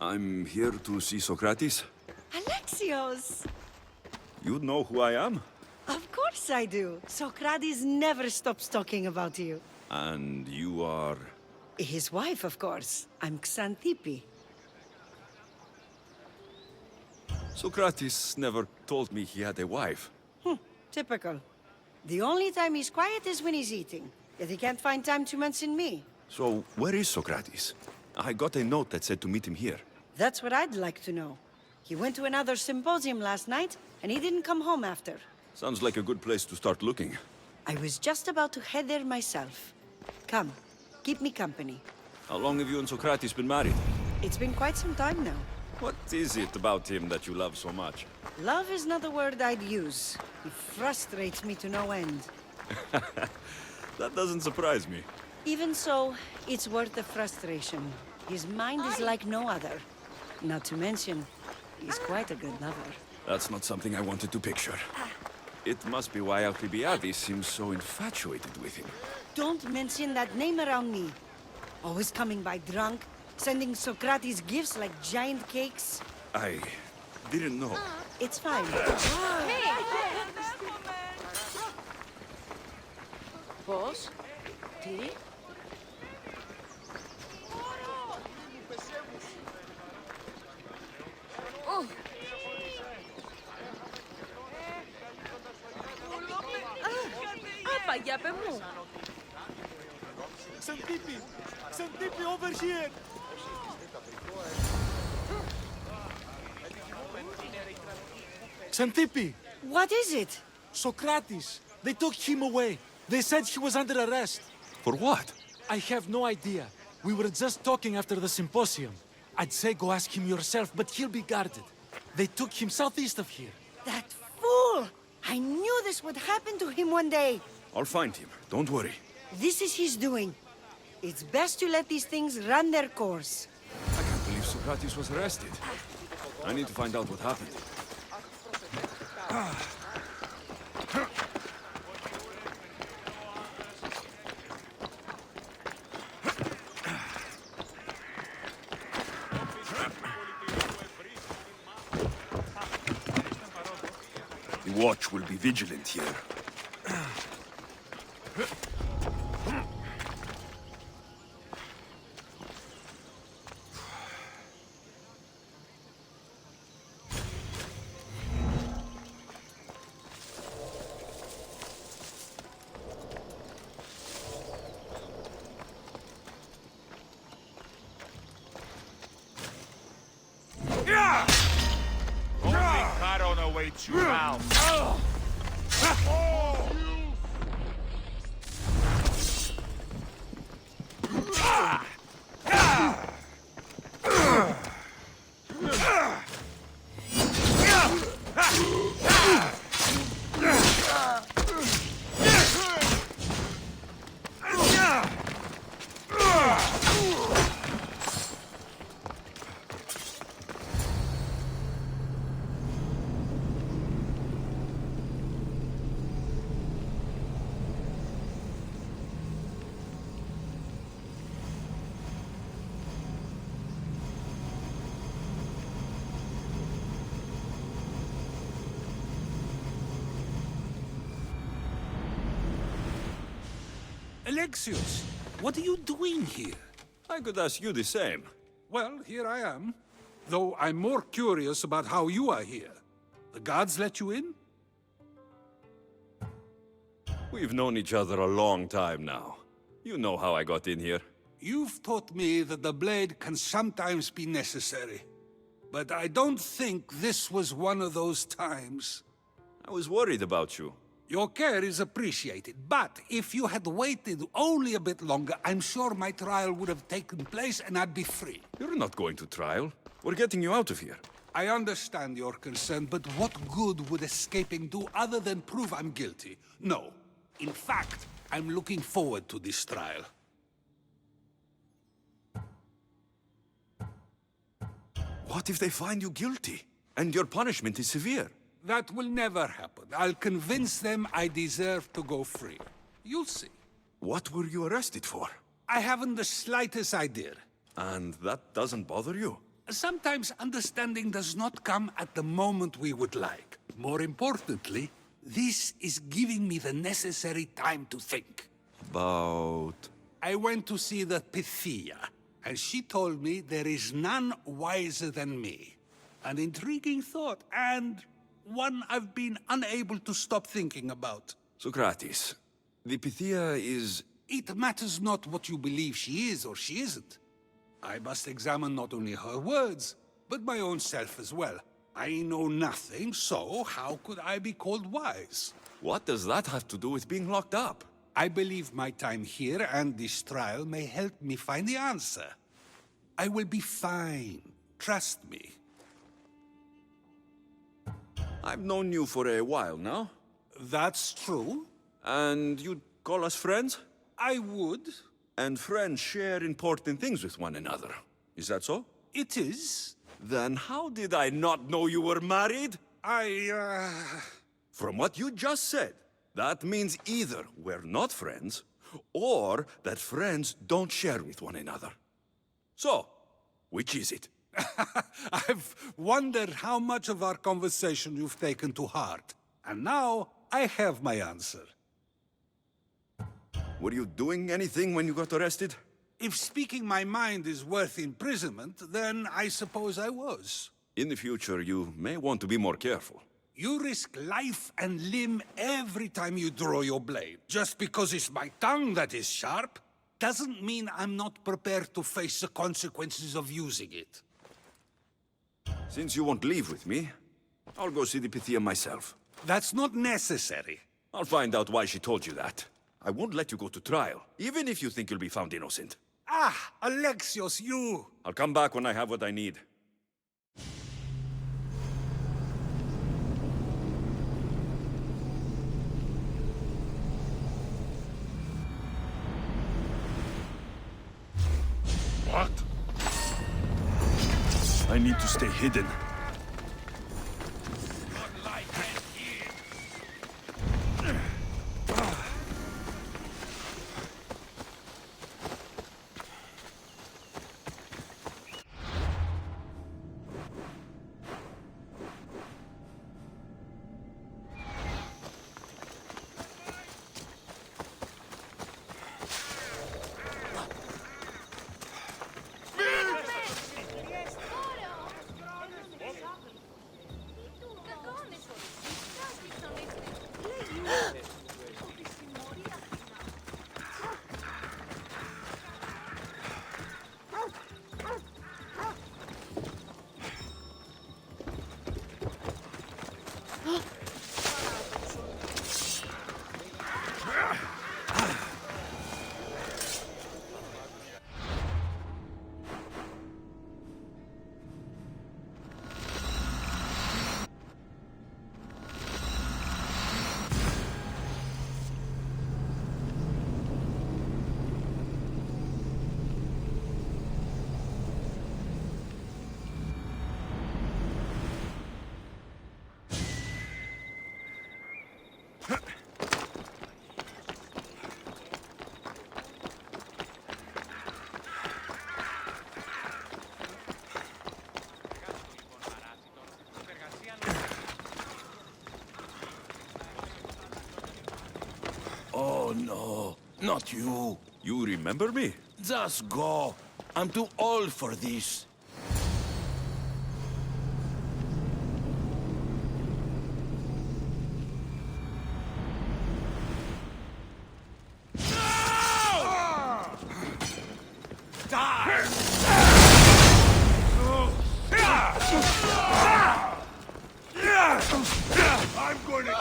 I'm here to see Socrates. Alexios! You know who I am? Of course I do. Socrates never stops talking about you. And you are... His wife, of course. I'm Xanthippe. Socrates never told me he had a wife. Typical. The only time he's quiet is when he's eating. Yet he can't find time to mention me. So, where is Socrates? I got a note that said to meet him here. That's what I'd like to know. He went to another symposium last night, and he didn't come home after. Sounds like a good place to start looking. I was just about to head there myself. Come, keep me company. How long have you and Socrates been married? It's been quite some time now. What is it about him that you love so much? Love is not the word I'd use. He frustrates me to no end. That doesn't surprise me. Even so, it's worth the frustration. His mind is like no other. Not to mention, he's quite a good lover. That's not something I wanted to picture. It must be why Alcibiades seems so infatuated with him. Don't mention that name around me. Always coming by drunk, sending Socrates gifts like giant cakes. I didn't know. It's fine. Πώς, τι, Παγιά πε μου. Xanthippe, over here! Xanthippe! What is it? Socrates! They took him away. They said he was under arrest. For what? I have no idea. We were just talking after the symposium. I'd say go ask him yourself, but he'll be guarded. They took him southeast of here. That fool! I knew this would happen to him one day. I'll find him. Don't worry. This is his doing. It's best to let these things run their course. I can't believe Socrates was arrested. I need to find out what happened. The watch will be vigilant here. Only Charon awaits you now. Alexios, what are you doing here? I could ask you the same. Well, here I am. Though I'm more curious about how you are here. The guards let you in? We've known each other a long time now. You know how I got in here. You've taught me that the blade can sometimes be necessary. But I don't think this was one of those times. I was worried about you. Your care is appreciated, but if you had waited only a bit longer, I'm sure my trial would have taken place and I'd be free. You're not going to trial. We're getting you out of here. I understand your concern, but what good would escaping do other than prove I'm guilty? No. In fact, I'm looking forward to this trial. What if they find you guilty? And your punishment is severe? That will never happen. I'll convince them I deserve to go free. You'll see. What were you arrested for? I haven't the slightest idea. And that doesn't bother you? Sometimes understanding does not come at the moment we would like. More importantly, this is giving me the necessary time to think. About... I went to see the Pythia, and she told me there is none wiser than me. An intriguing thought, and one I've been unable to stop thinking about. Socrates, the Pythia is... It matters not what you believe she is or she isn't. I must examine not only her words, but my own self as well. I know nothing, so how could I be called wise? What does that have to do with being locked up? I believe my time here and this trial may help me find the answer. I will be fine. Trust me. I've known you for a while now. That's true. And you'd call us friends? I would. And friends share important things with one another. Is that so? It is. Then how did I not know you were married? From what you just said, that means either we're not friends, or that friends don't share with one another. So, which is it? I've wondered how much of our conversation you've taken to heart. And now, I have my answer. Were you doing anything when you got arrested? If speaking my mind is worth imprisonment, then I suppose I was. In the future, you may want to be more careful. You risk life and limb every time you draw your blade. Just because it's my tongue that is sharp, doesn't mean I'm not prepared to face the consequences of using it. Since you won't leave with me, I'll go see the Pythia myself. That's not necessary. I'll find out why she told you that. I won't let you go to trial, even if you think you'll be found innocent. Ah, Alexios, you! I'll come back when I have what I need. What? I need to stay hidden. Oh no, not you. You remember me? Just go. I'm too old for this. I'm going to...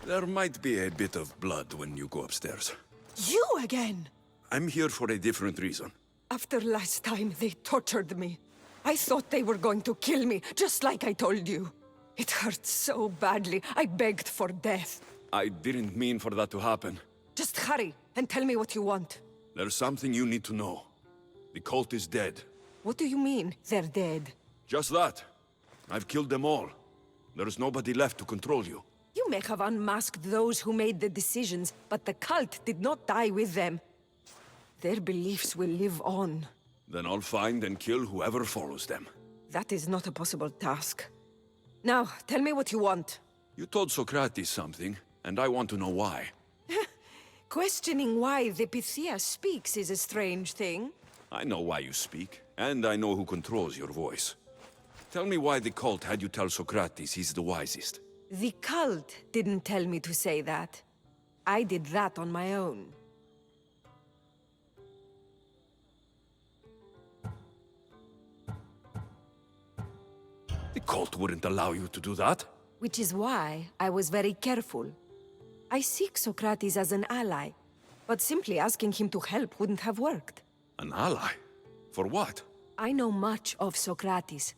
There might be a bit of blood when you go upstairs. You again? I'm here for a different reason. After last time, they tortured me. I thought they were going to kill me, just like I told you. It hurt so badly, I begged for death. I didn't mean for that to happen. Just hurry, and tell me what you want. There's something you need to know. The cult is dead. What do you mean, they're dead? Just that. I've killed them all. There's nobody left to control you. You may have unmasked those who made the decisions, but the cult did not die with them. Their beliefs will live on. Then I'll find and kill whoever follows them. That is not a possible task. Now, tell me what you want. You told Socrates something, and I want to know why. Questioning why the Pythia speaks is a strange thing. I know why you speak, and I know who controls your voice. Tell me why the cult had you tell Socrates he's the wisest. The cult didn't tell me to say that. I did that on my own. The cult wouldn't allow you to do that. Which is why I was very careful. I seek Socrates as an ally, but simply asking him to help wouldn't have worked. An ally? For what? I know much of Socrates.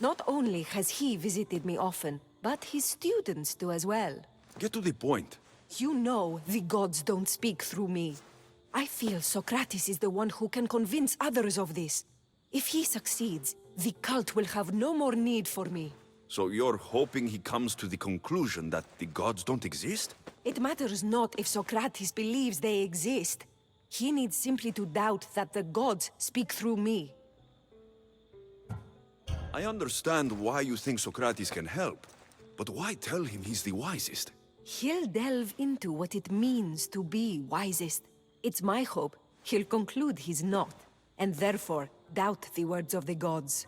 Not only has he visited me often, but his students do as well. Get to the point. You know the gods don't speak through me. I feel Socrates is the one who can convince others of this. If he succeeds, the cult will have no more need for me. So you're hoping he comes to the conclusion that the gods don't exist? It matters not if Socrates believes they exist. He needs simply to doubt that the gods speak through me. I understand why you think Socrates can help, but why tell him he's the wisest? He'll delve into what it means to be wisest. It's my hope he'll conclude he's not, and therefore doubt the words of the gods.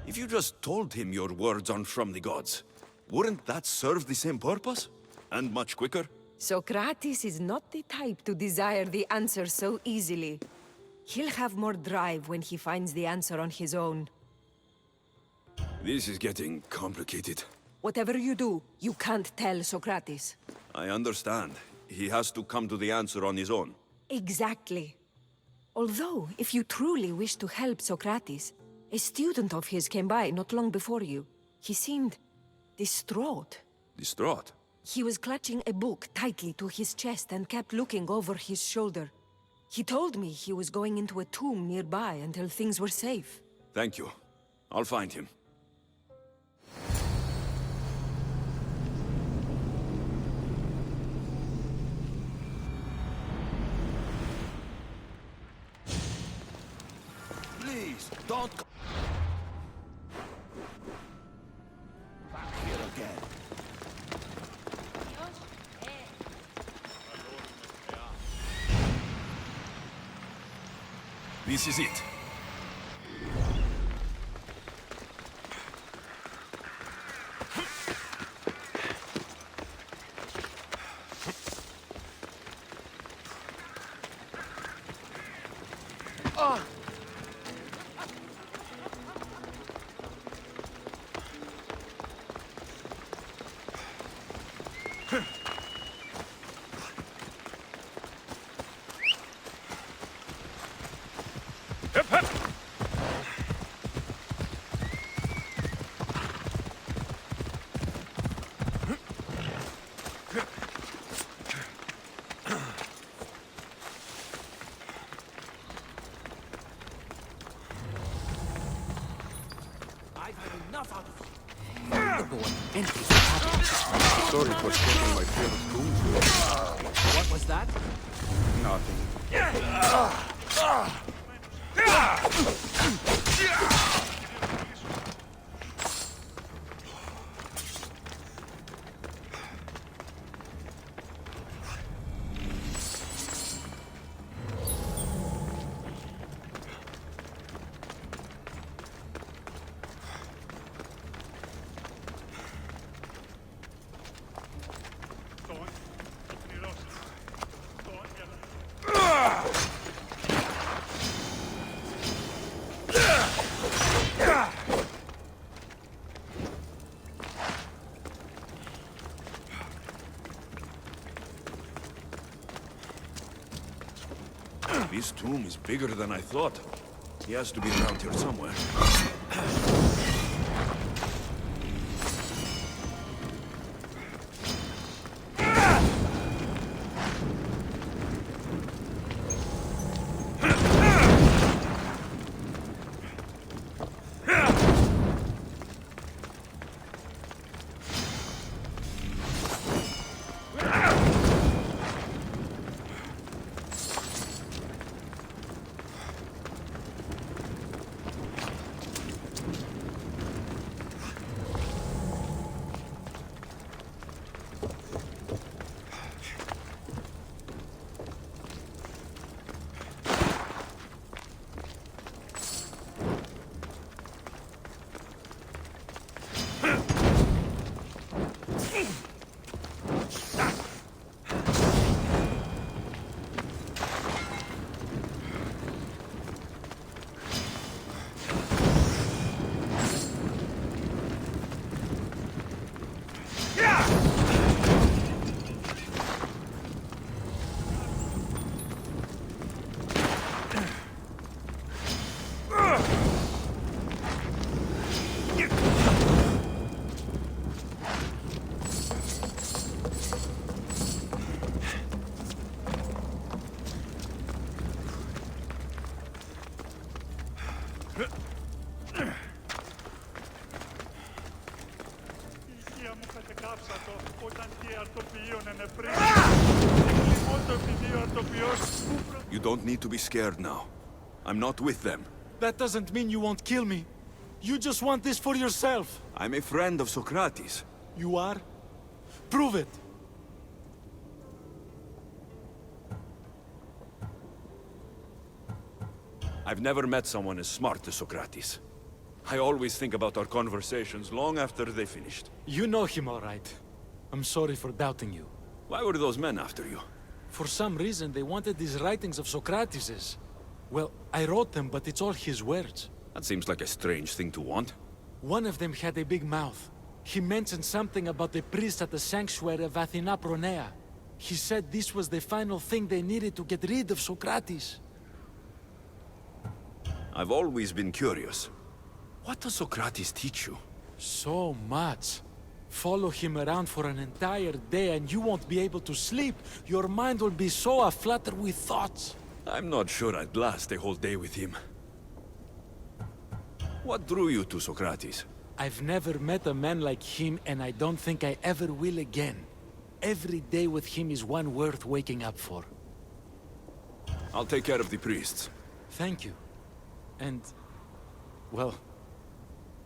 If you just told him your words aren't from the gods, wouldn't that serve the same purpose? And much quicker? Socrates is not the type to desire the answer so easily. He'll have more drive when he finds the answer on his own. This is getting complicated. Whatever you do, you can't tell Socrates. I understand. He has to come to the answer on his own. Exactly. Although, if you truly wish to help Socrates, a student of his came by not long before you. He seemed distraught. Distraught? He was clutching a book tightly to his chest and kept looking over his shoulder. He told me he was going into a tomb nearby until things were safe. Thank you. I'll find him. Please, don't come back here again. This is it. Sorry for taking my favorite tools. What was that? Nothing. This tomb is bigger than I thought. He has to be around here somewhere. You don't need to be scared now. I'm not with them. That doesn't mean you won't kill me. You just want this for yourself. I'm a friend of Socrates. You are? Prove it. I've never met someone as smart as Socrates. I always think about our conversations long after they finished. You know him all right. I'm sorry for doubting you. Why were those men after you? For some reason, they wanted these writings of Socrates's. Well, I wrote them, but it's all his words. That seems like a strange thing to want. One of them had a big mouth. He mentioned something about the priest at the sanctuary of Athena Pronea. He said this was the final thing they needed to get rid of Socrates. I've always been curious. What does Socrates teach you? So much. Follow him around for an entire day and you won't be able to sleep. Your mind will be so aflutter with thoughts. I'm not sure I'd last a whole day with him. What drew you to Socrates? I've never met a man like him and I don't think I ever will again. Every day with him is one worth waking up for. I'll take care of the priests. Thank you. And, well,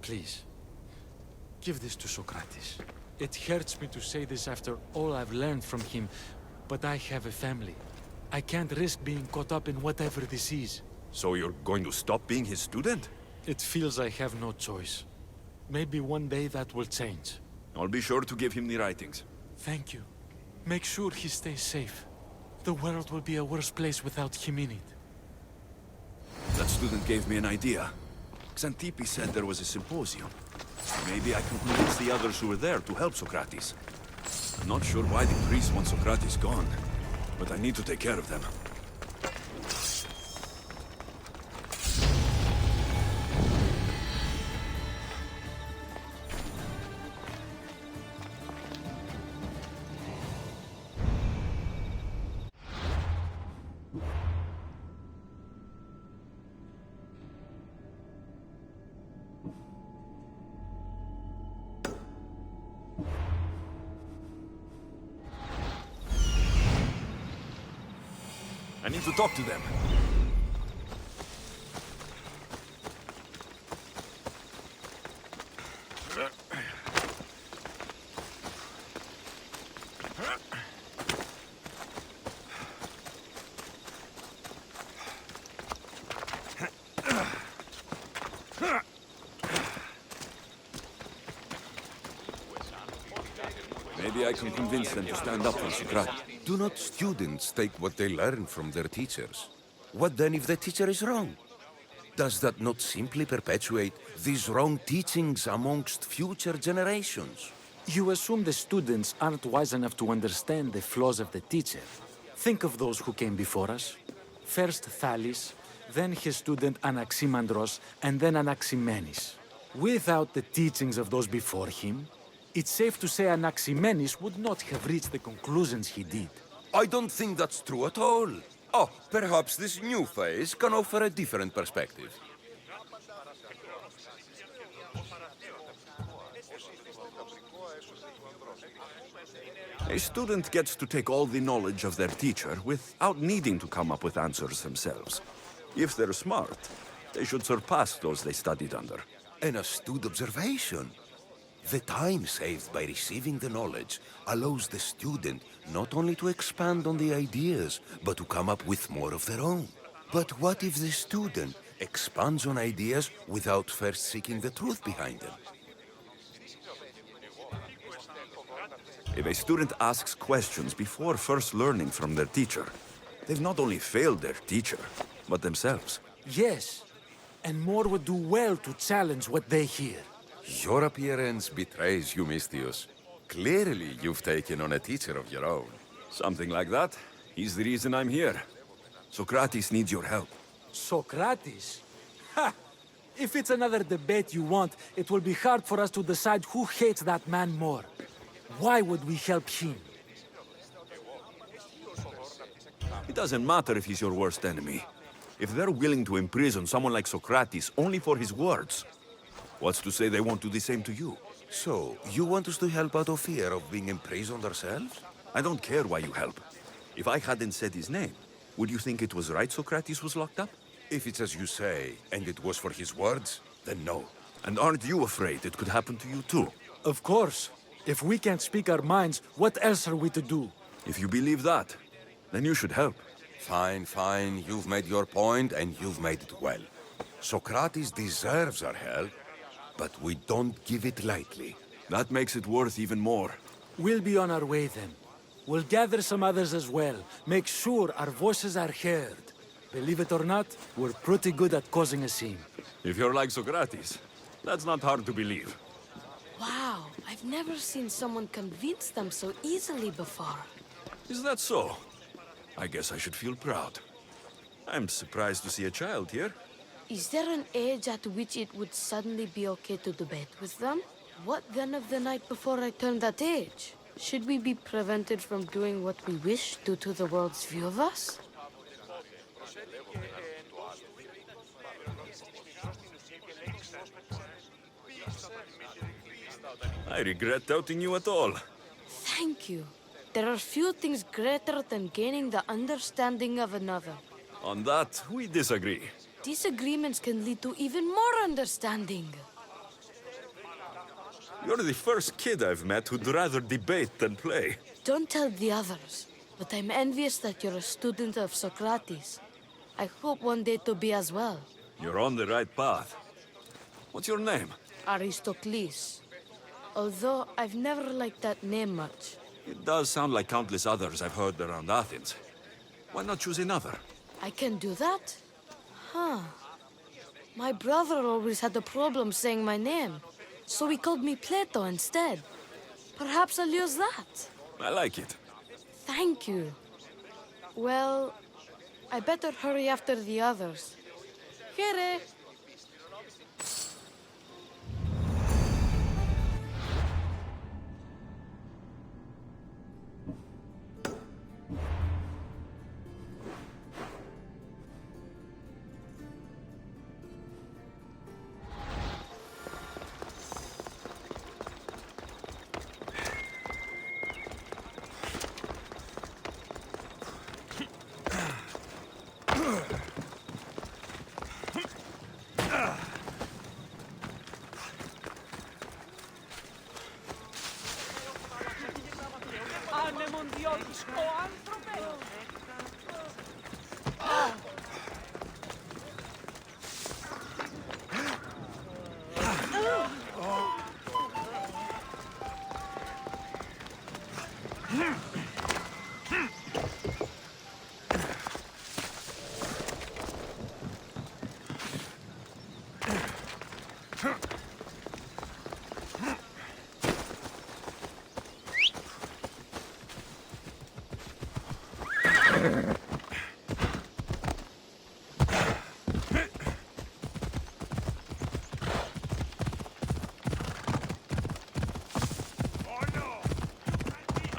please, give this to Socrates. It hurts me to say this after all I've learned from him, but I have a family. I can't risk being caught up in whatever this is. So you're going to stop being his student? It feels I have no choice. Maybe one day that will change. I'll be sure to give him the writings. Thank you. Make sure he stays safe. The world will be a worse place without him in it. That student gave me an idea. Xantippe said there was a symposium. Maybe I can convince the others who were there to help Socrates. I'm not sure why the priests want Socrates gone, but I need to take care of them. I need to talk to them. Maybe I can convince them to stand up for Socrates. Do not students take what they learn from their teachers? What then if the teacher is wrong? Does that not simply perpetuate these wrong teachings amongst future generations? You assume the students aren't wise enough to understand the flaws of the teacher. Think of those who came before us. First Thales, then his student Anaximandros, and then Anaximenes. Without the teachings of those before him, it's safe to say Anaximenes would not have reached the conclusions he did. I don't think that's true at all. Oh, perhaps this new phase can offer a different perspective. A student gets to take all the knowledge of their teacher without needing to come up with answers themselves. If they're smart, they should surpass those they studied under. An astute observation. The time saved by receiving the knowledge allows the student not only to expand on the ideas, but to come up with more of their own. But what if the student expands on ideas without first seeking the truth behind them? If a student asks questions before first learning from their teacher, they've not only failed their teacher, but themselves. Yes, and more would do well to challenge what they hear. Your appearance betrays you, Mystius. Clearly, you've taken on a teacher of your own. Something like that. He's the reason I'm here. Socrates needs your help. Socrates? Ha! If it's another debate you want, it will be hard for us to decide who hates that man more. Why would we help him? It doesn't matter if he's your worst enemy. If they're willing to imprison someone like Socrates only for his words, what's to say they won't do the same to you? So, you want us to help out of fear of being imprisoned ourselves? I don't care why you help. If I hadn't said his name, would you think it was right Socrates was locked up? If it's as you say, and it was for his words, then no. And aren't you afraid it could happen to you too? Of course. If we can't speak our minds, what else are we to do? If you believe that, then you should help. Fine, fine. You've made your point, and you've made it well. Socrates deserves our help, but we don't give it lightly. That makes it worth even more. We'll be on our way then. We'll gather some others as well. Make sure our voices are heard. Believe it or not, we're pretty good at causing a scene. If you're like Socrates, that's not hard to believe. Wow, I've never seen someone convince them so easily before. Is that so? I guess I should feel proud. I'm surprised to see a child here. Is there an age at which it would suddenly be okay to debate with them? What then of the night before I turned that age? Should we be prevented from doing what we wish due to the world's view of us? I regret doubting you at all. Thank you. There are few things greater than gaining the understanding of another. On that, we disagree. Disagreements can lead to even more understanding. You're the first kid I've met who'd rather debate than play. Don't tell the others, but I'm envious that you're a student of Socrates. I hope one day to be as well. You're on the right path. What's your name? Aristocles. Although I've never liked that name much. It does sound like countless others I've heard around Athens. Why not choose another? I can do that? Huh. My brother always had a problem saying my name, so he called me Plato instead. Perhaps I'll use that. I like it. Thank you. Well, I better hurry after the others. Here.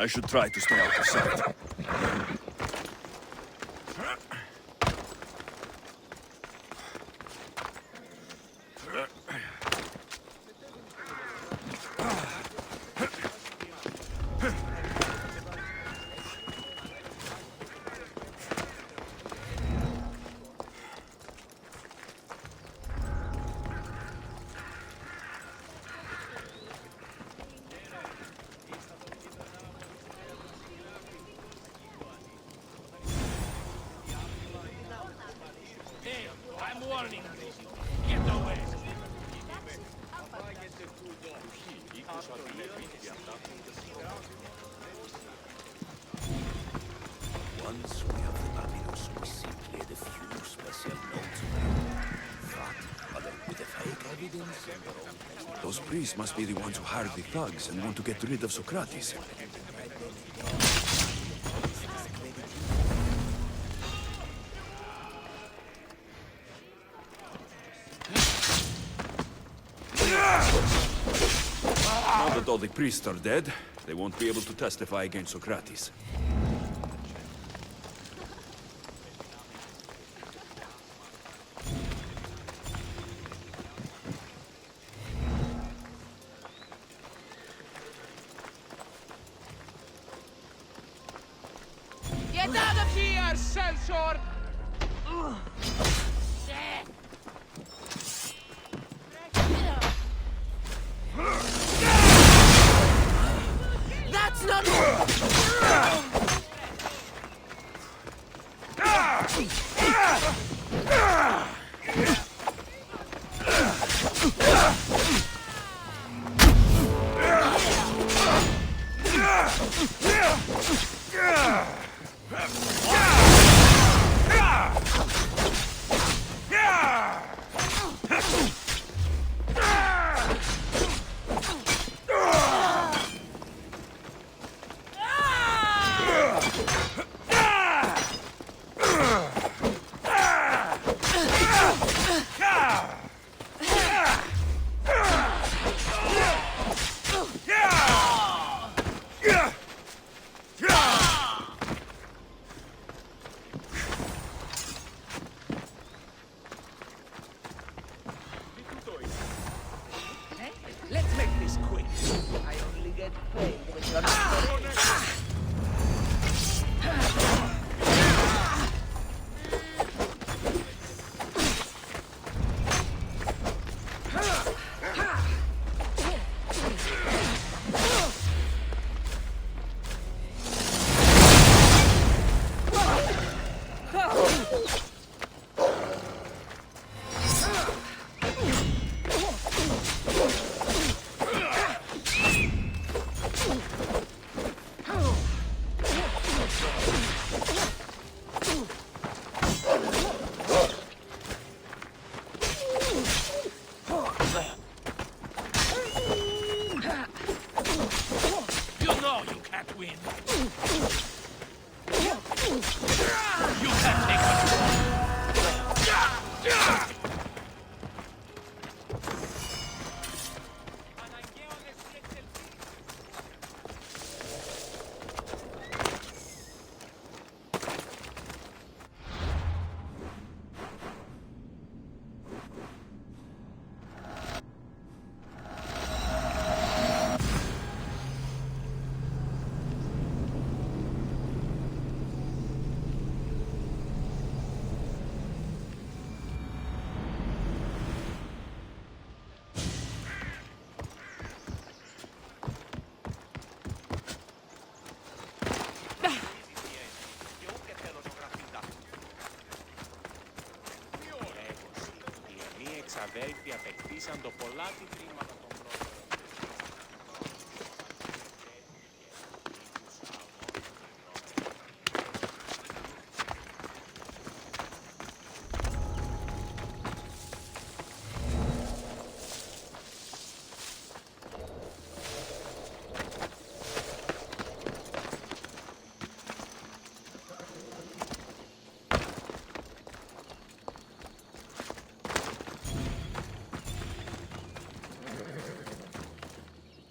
I should try to stay out of sight. Once we have the papyrus, we simply add a few special notes. That, along with the fake evidence and their own... Those priests must be the ones who hired the thugs and want to get rid of Socrates. Now that all the priests are dead, they won't be able to testify against Socrates. Get out of here, sellsword! That's not... Let's make this quick. I only get paid when you're not. Αδέλφοι απεκτήσαν το πολλάτι χρήματα των πρώτων.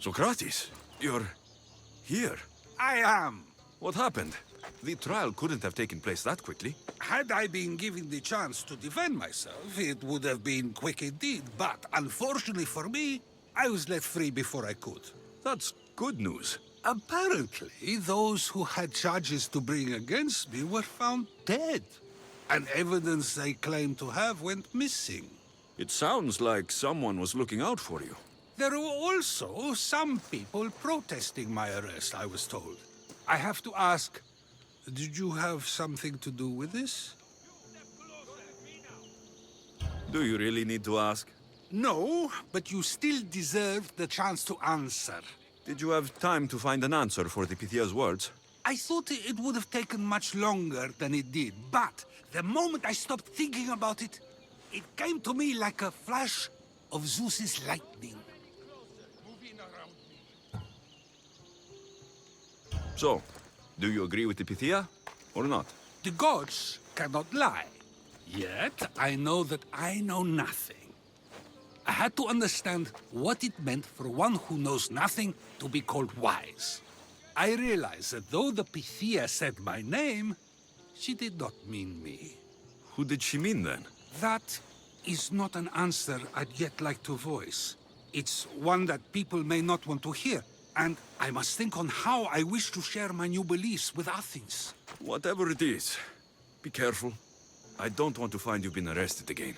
Socrates, you're here. I am. What happened? The trial couldn't have taken place that quickly. Had I been given the chance to defend myself, it would have been quick indeed. But unfortunately for me, I was let free before I could. That's good news. Apparently, those who had charges to bring against me were found dead. And evidence they claimed to have went missing. It sounds like someone was looking out for you. There were also some people protesting my arrest, I was told. I have to ask, did you have something to do with this? Do you really need to ask? No, but you still deserve the chance to answer. Did you have time to find an answer for the Pythia's words? I thought it would have taken much longer than it did, but the moment I stopped thinking about it, it came to me like a flash of Zeus's lightning. So, do you agree with the Pythia, or not? The gods cannot lie. Yet, I know that I know nothing. I had to understand what it meant for one who knows nothing to be called wise. I realized that though the Pythia said my name, she did not mean me. Who did she mean then? That is not an answer I'd yet like to voice. It's one that people may not want to hear. And I must think on how I wish to share my new beliefs with Athens. Whatever it is, be careful. I don't want to find you've been arrested again.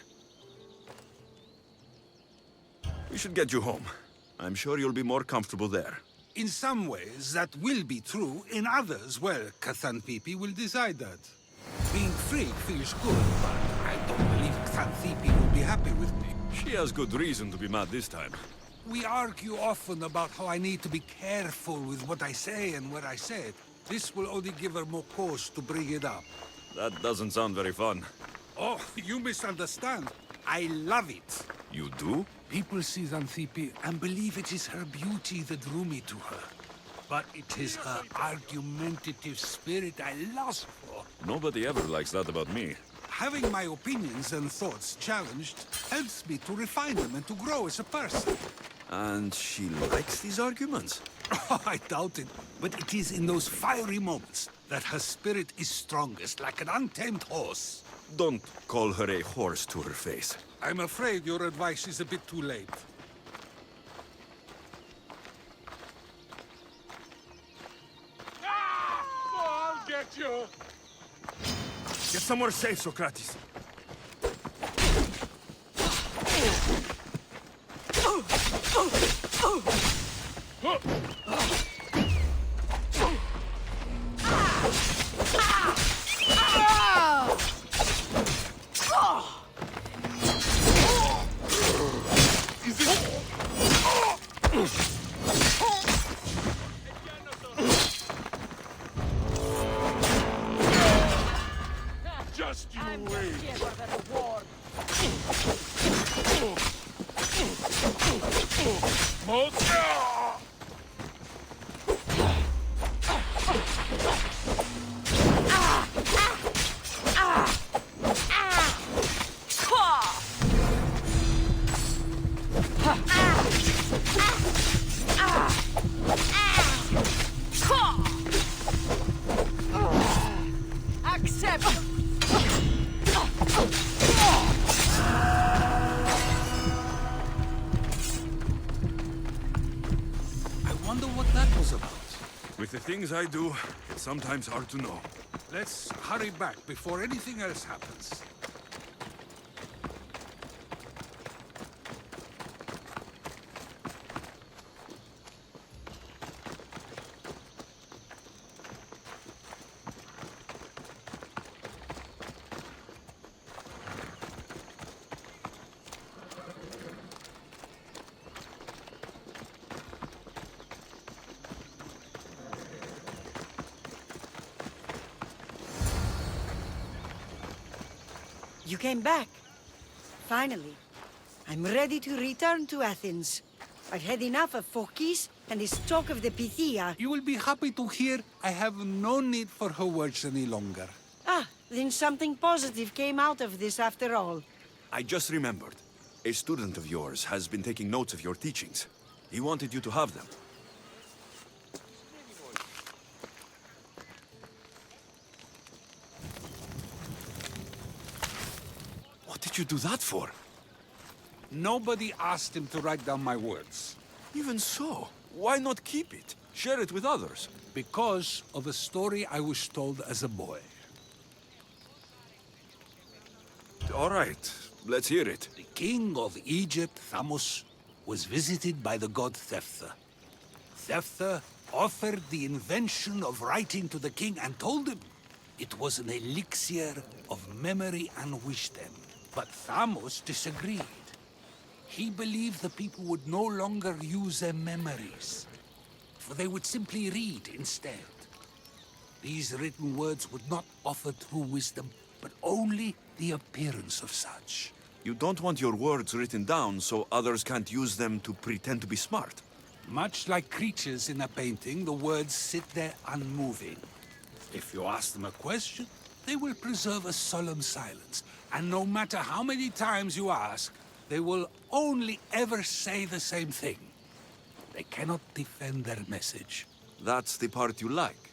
We should get you home. I'm sure you'll be more comfortable there. In some ways, that will be true. In others, well, Xanthippe will decide that. Being free feels good, but I don't believe Xanthippe will be happy with me. She has good reason to be mad this time. We argue often about how I need to be careful with what I say and where I say it. This will only give her more cause to bring it up. That doesn't sound very fun. Oh, you misunderstand. I love it. You do? People see Xanthippe and believe it is her beauty that drew me to her. But it is her argumentative spirit I lust for. Nobody ever likes that about me. Having my opinions and thoughts challenged helps me to refine them and to grow as a person. And she likes these arguments? I doubt it, but it is in those fiery moments that her spirit is strongest, like an untamed horse. Don't call her a horse to her face. I'm afraid your advice is a bit too late. I'll get you! Get somewhere safe, Socrates. Just you wait! Accept! I wonder what that was about. With the things I do, it's sometimes hard to know. Let's hurry back before anything else happens. You came back. Finally. I'm ready to return to Athens. I've had enough of Phokis and his talk of the Pythia. You will be happy to hear I have no need for her words any longer. Ah, then something positive came out of this after all. I just remembered. A student of yours has been taking notes of your teachings. He wanted you to have them. What did you do that for? Nobody asked him to write down my words. Even so, why not keep it? Share it with others. Because of a story I was told as a boy. All right, let's hear it. The king of Egypt, Thamos, was visited by the god Thephtha. Thephtha offered the invention of writing to the king and told him it was an elixir of memory and wisdom. But Thamos disagreed. He believed the people would no longer use their memories, for they would simply read instead. These written words would not offer true wisdom, but only the appearance of such. You don't want your words written down so others can't use them to pretend to be smart. Much like creatures in a painting, the words sit there unmoving. If you ask them a question, they will preserve a solemn silence. And no matter how many times you ask, they will only ever say the same thing. They cannot defend their message. That's the part you like.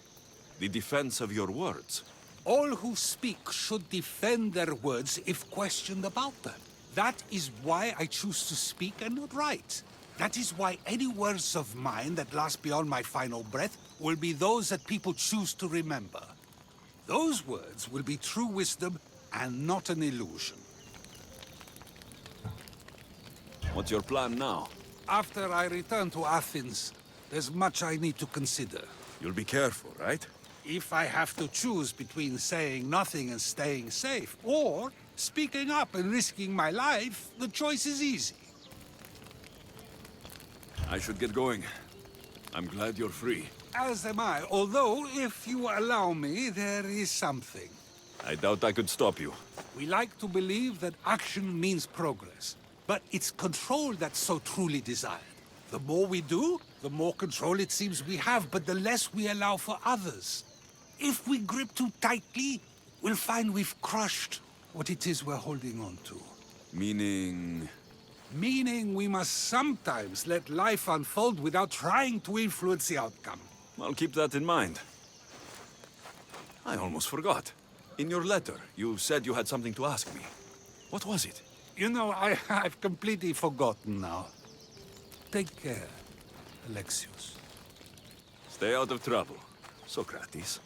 The defense of your words. All who speak should defend their words if questioned about them. That is why I choose to speak and not write. That is why any words of mine that last beyond my final breath will be those that people choose to remember. Those words will be true wisdom and not an illusion. What's your plan now? After I return to Athens, there's much I need to consider. You'll be careful, right? If I have to choose between saying nothing and staying safe, or speaking up and risking my life, the choice is easy. I should get going. I'm glad you're free. As am I, although, if you allow me, there is something. I doubt I could stop you. We like to believe that action means progress, but it's control that's so truly desired. The more we do, the more control it seems we have, but the less we allow for others. If we grip too tightly, we'll find we've crushed what it is we're holding on to. Meaning... Meaning we must sometimes let life unfold without trying to influence the outcome. I'll keep that in mind. I almost forgot. In your letter, you said you had something to ask me. What was it? You know, I've completely forgotten now. Take care, Alexios. Stay out of trouble, Socrates.